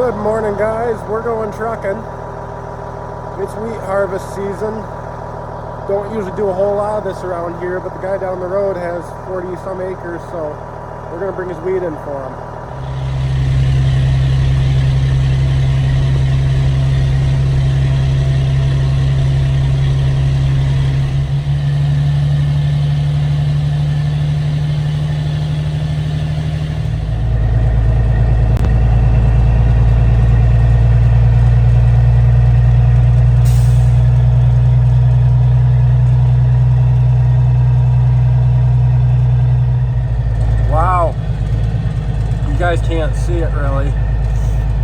Good morning, guys. We're going trucking. It's wheat harvest season. Don't usually do a whole lot of this around here, but the guy down the road has 40 some acres, so we're gonna bring his wheat in for him. Wow, you guys can't see it really.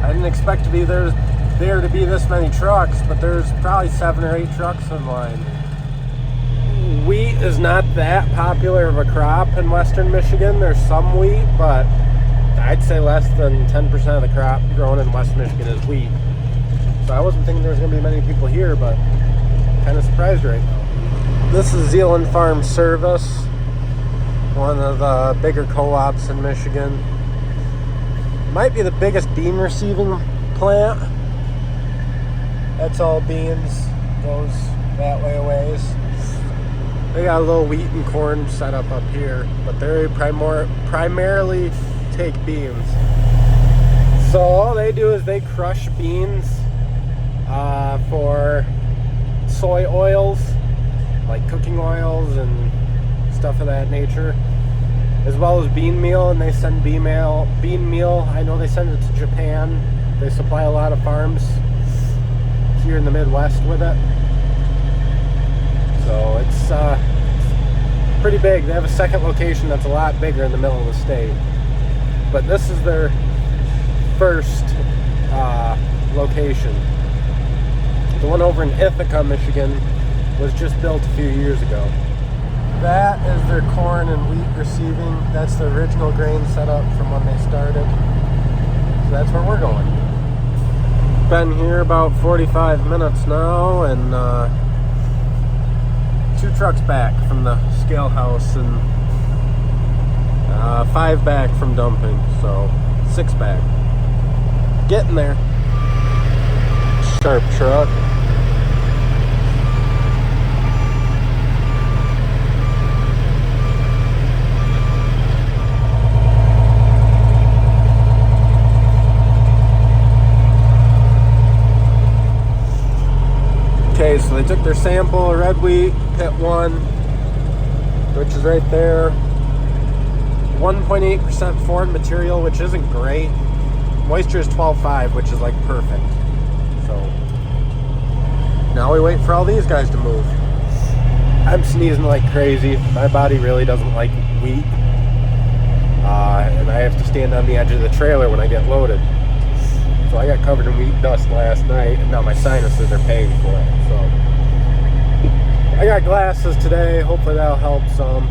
I didn't expect to be there to be this many trucks, but there's probably 7 or 8 trucks in line. Wheat is not that popular of a crop in western Michigan. There's some wheat, but I'd say less than 10% of the crop grown in West Michigan is wheat. So I wasn't thinking there was going to be many people here, but kind of surprised right now. This is Zeeland Farm Service, one of the bigger co-ops in Michigan. Might be the biggest bean receiving plant. That's all beans. Goes that way a ways. They got a little wheat and corn set up here, but they primarily take beans. So all they do is they crush beans for soy oils, like cooking oils and stuff of that nature, as well as bean meal, and they send bean meal. I know they send it to Japan. They supply a lot of farms here in the Midwest with it. So it's pretty big. They have a second location that's a lot bigger in the middle of the state. But this is their first location. The one over in Ithaca, Michigan, was just built a few years ago. That is their corn and wheat receiving. That's the original grain setup from when they started. So that's where we're going. Been here about 45 minutes now, and 2 trucks back from the scale house and 5 back from dumping, so 6 back. Getting there. Sharp truck. Okay, so they took their sample of red wheat, pit 1, which is right there. 1.8% foreign material, which isn't great. Moisture is 12.5, which is like perfect. So now we wait for all these guys to move. I'm sneezing like crazy. My body really doesn't like wheat. And I have to stand on the edge of the trailer when I get loaded. So I got covered in wheat dust last night, and now my sinuses are paying for it. So I got glasses today. Hopefully that'll help some.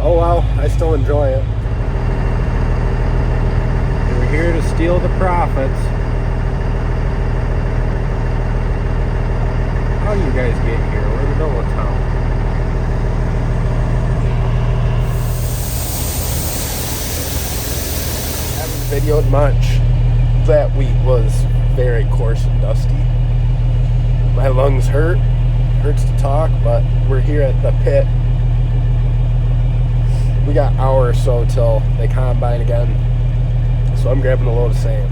Oh well, I still enjoy it. We're here to steal the profits. How do you guys get here? We're in the middle of town. Videoed much. That wheat was very coarse and dusty. My lungs hurts to talk, but we're here at the pit. We got an hour or so till they combine again, so I'm grabbing a load of sand.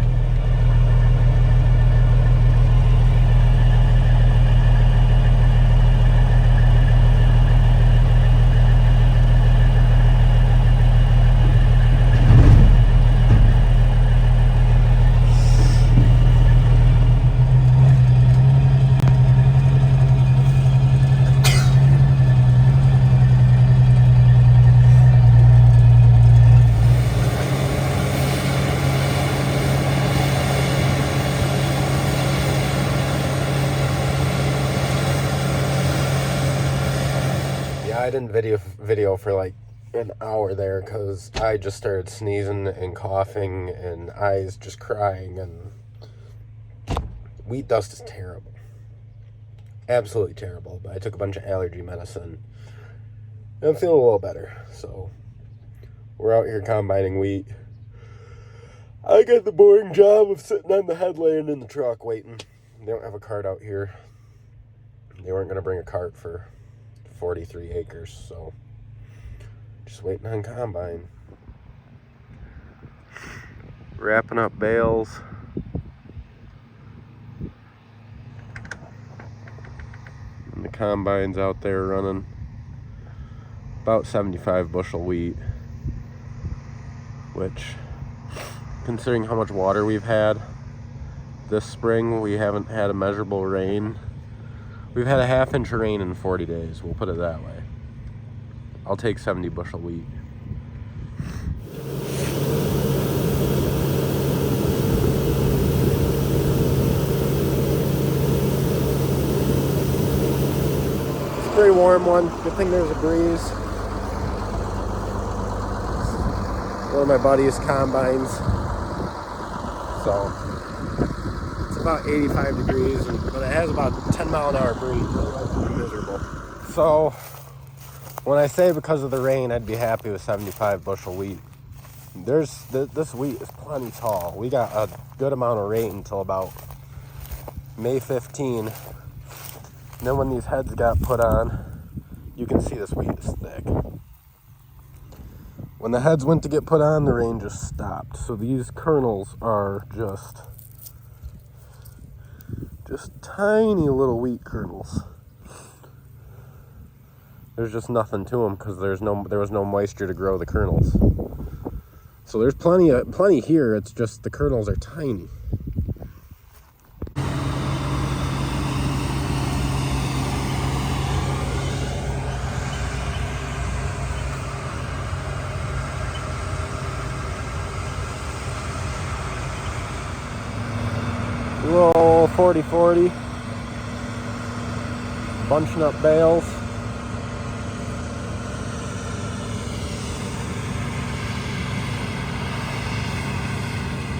I didn't video for like an hour there because I just started sneezing and coughing and eyes just crying, and wheat dust is terrible. Absolutely terrible. But I took a bunch of allergy medicine and I'm feeling a little better. So we're out here combining wheat. I got the boring job of sitting on the headland in the truck waiting. They don't have a cart out here. They weren't going to bring a cart for 43 acres, so just waiting on combine. Wrapping up bales. And the combine's out there running about 75 bushel wheat, which, considering how much water we've had this spring, we haven't had a measurable rain. We've had a half-inch of rain in 40 days, we'll put it that way. I'll take 70 bushel wheat. It's a pretty warm one. Good thing there's a breeze. One of my buddy's combines. So it's about 85 degrees, but it has about 10-mile-an-hour breeze. It's miserable. So when I say because of the rain, I'd be happy with 75 bushel wheat. This wheat is plenty tall. We got a good amount of rain until about May 15. And then when these heads got put on, you can see this wheat is thick. When the heads went to get put on, the rain just stopped. So these kernels are just tiny little wheat kernels. There's just nothing to them because there was no moisture to grow the kernels. So there's plenty here. It's just the kernels are tiny. Little 40-40, bunching up bales.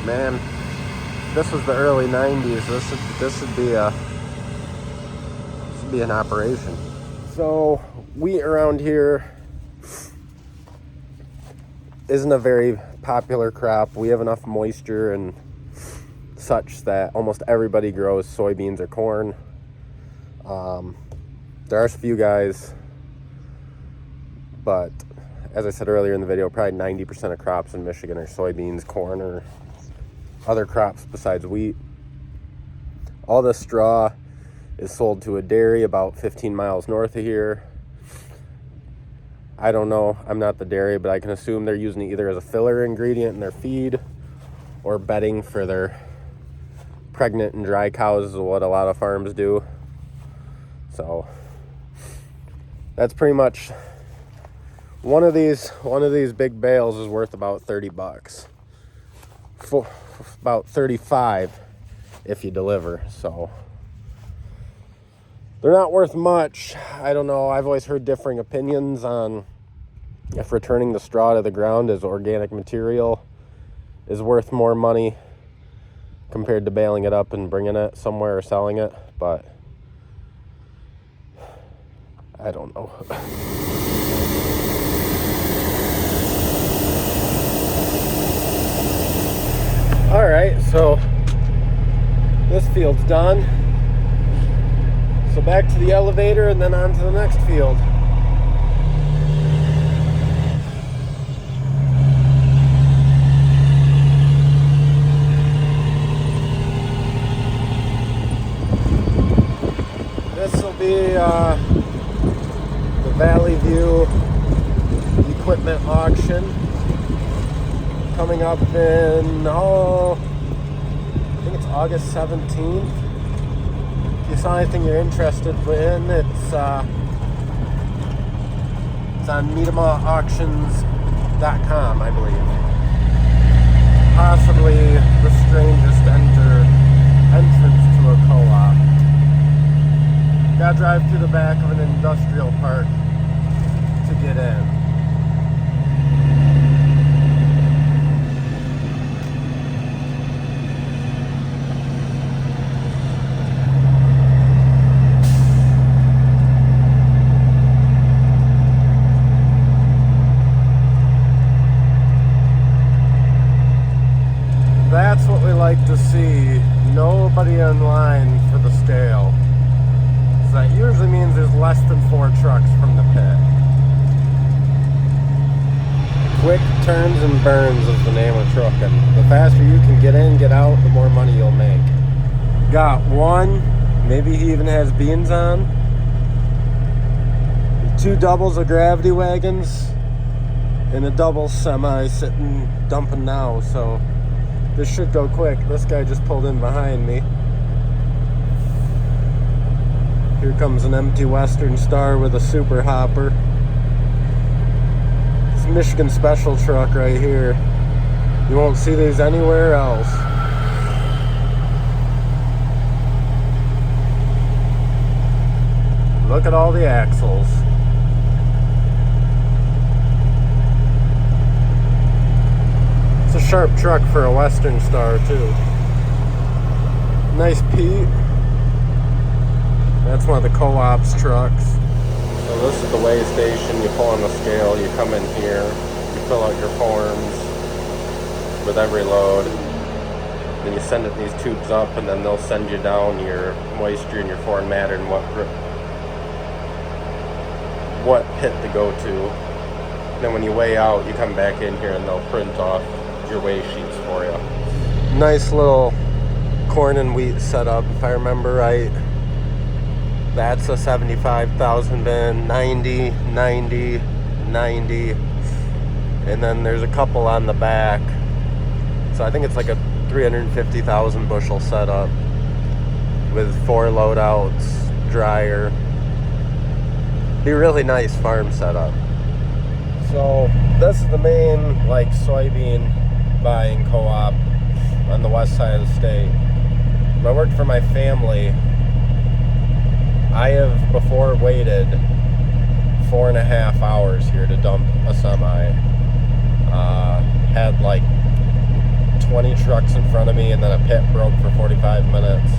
Man, this was the early 90s. This would be an operation. So wheat around here isn't a very popular crop. We have enough moisture and such that almost everybody grows soybeans or corn. There are a few guys, but as I said earlier in the video, probably 90% of crops in Michigan are soybeans, corn, or other crops besides wheat. All the straw is sold to a dairy about 15 miles north of here. I don't know, I'm not the dairy, but I can assume they're using it either as a filler ingredient in their feed or bedding for their pregnant and dry cows, is what a lot of farms do. So that's pretty much one of these big bales is worth about 30 bucks. For about 35 if you deliver. So they're not worth much. I don't know. I've always heard differing opinions on if returning the straw to the ground as organic material is worth more money compared to baling it up and bringing it somewhere or selling it, but I don't know. All right, so this field's done. So back to the elevator and then on to the next field. This will be the Valley View equipment auction coming up in, I think it's August 17th. If you saw anything you're interested in, it's on MeetemaAuctions.com, I believe. Possibly the strangest entrance to a co-op. Gotta drive through the back of an industrial park to get in. see nobody in line for the scale. So that usually means there's less than 4 trucks from the pit. Quick turns and burns is the name of trucking. The faster you can get in, get out, the more money you'll make. Got one, maybe he even has beans on. 2 doubles of gravity wagons and a double semi sitting dumping now, so this should go quick. This guy just pulled in behind me. Here comes an empty Western Star with a super hopper. It's a Michigan special truck right here. You won't see these anywhere else. Look at all the axles. It's a sharp truck for a Western Star too. Nice Pete. That's one of the co-op's trucks. So this is the weigh station. You pull on the scale, you come in here, you fill out your forms with every load. Then you send it these tubes up, and then they'll send you down your moisture and your foreign matter and what pit to go to. And then when you weigh out, you come back in here and they'll print off your weigh sheets for you. Nice little corn and wheat setup, if I remember right. That's a 75,000 bin, 90, 90, 90. And then there's a couple on the back. So I think it's like a 350,000 bushel setup with 4 loadouts, dryer. Be a really nice farm setup. So this is the main like soybean buying co-op on the west side of the state. When I worked for my family, I have before waited 4.5 hours here to dump a semi. Had like 20 trucks in front of me, and then a pit broke for 45 minutes.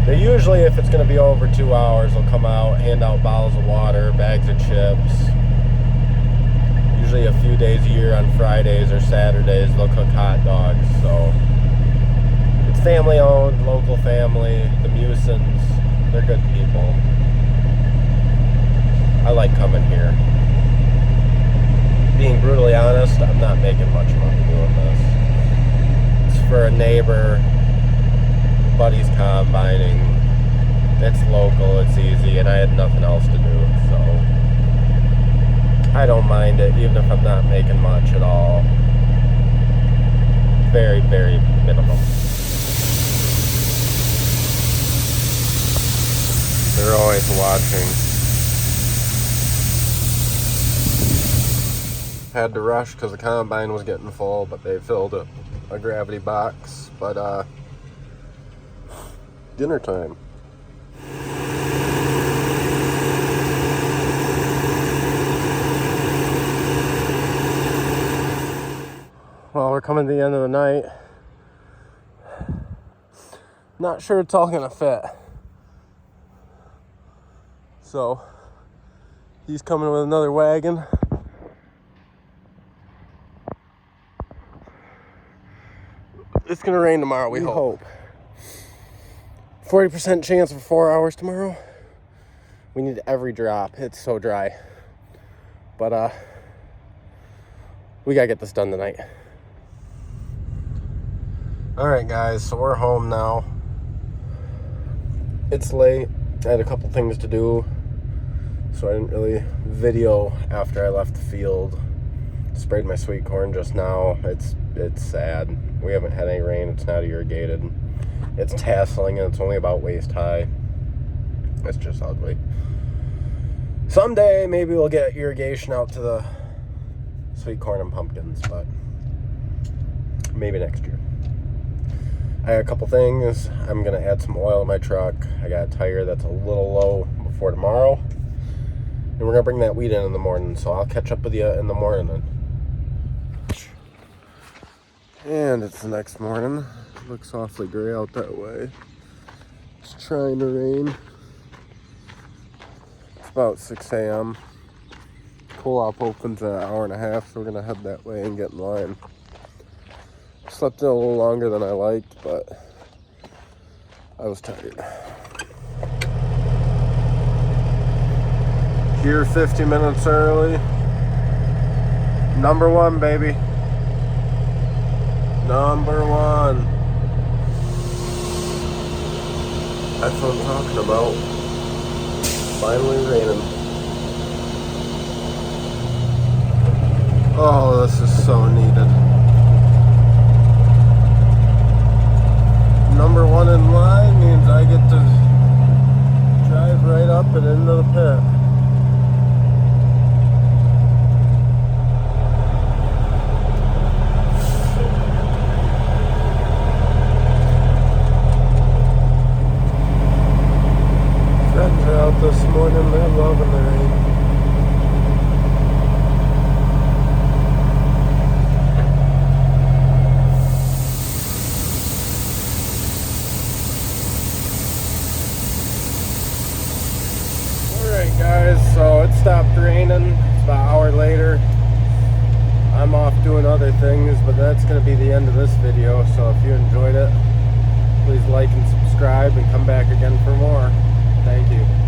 They usually, if it's going to be over 2 hours, they'll come out, hand out bottles of water, bags of chips. Usually a few days a year on Fridays or Saturdays, they'll cook hot dogs. So it's family owned, local family. The Musons, they're good people. I like coming here. Being brutally honest, I'm not making much money doing this. It's for a neighbor, buddy's combining. It's local, it's easy, and I had nothing else to do, so I don't mind it, even if I'm not making much at all. Very, very minimum. They're always watching. Had to rush because the combine was getting full, but they filled a gravity box. But dinner time. Well, we're coming to the end of the night. Not sure it's all gonna fit. So he's coming with another wagon. It's gonna rain tomorrow, we hope. 40% chance for 4 hours tomorrow. We need every drop. It's so dry. But we gotta get this done tonight. Alright guys, so we're home now. It's late. I had a couple things to do, so I didn't really video after I left the field. Sprayed my sweet corn just now. It's sad. We haven't had any rain. It's not irrigated. It's tasseling and it's only about waist high. It's just ugly. Someday maybe we'll get irrigation out to the sweet corn and pumpkins, but maybe next year. I got a couple things. I'm gonna add some oil in my truck. I got a tire that's a little low before tomorrow, and we're gonna bring that wheat in the morning, so I'll catch up with you in the morning then. And it's the next morning. It looks awfully gray out that way. It's trying to rain. It's about 6 a.m. Co-op opens in an hour and a half, so we're gonna head that way and get in line. slept in a little longer than I liked, but I was tired. Here 50 minutes early. Number one, baby. Number one. That's what I'm talking about. Finally raining. Oh, this is so needed. Number one in line means I get to drive right up and into the pit. Friends are out this morning, they're loving the rain. Alright guys, so it stopped raining. It's about an hour later. I'm off doing other things, but that's going to be the end of this video. So if you enjoyed it, please like and subscribe and come back again for more. Thank you.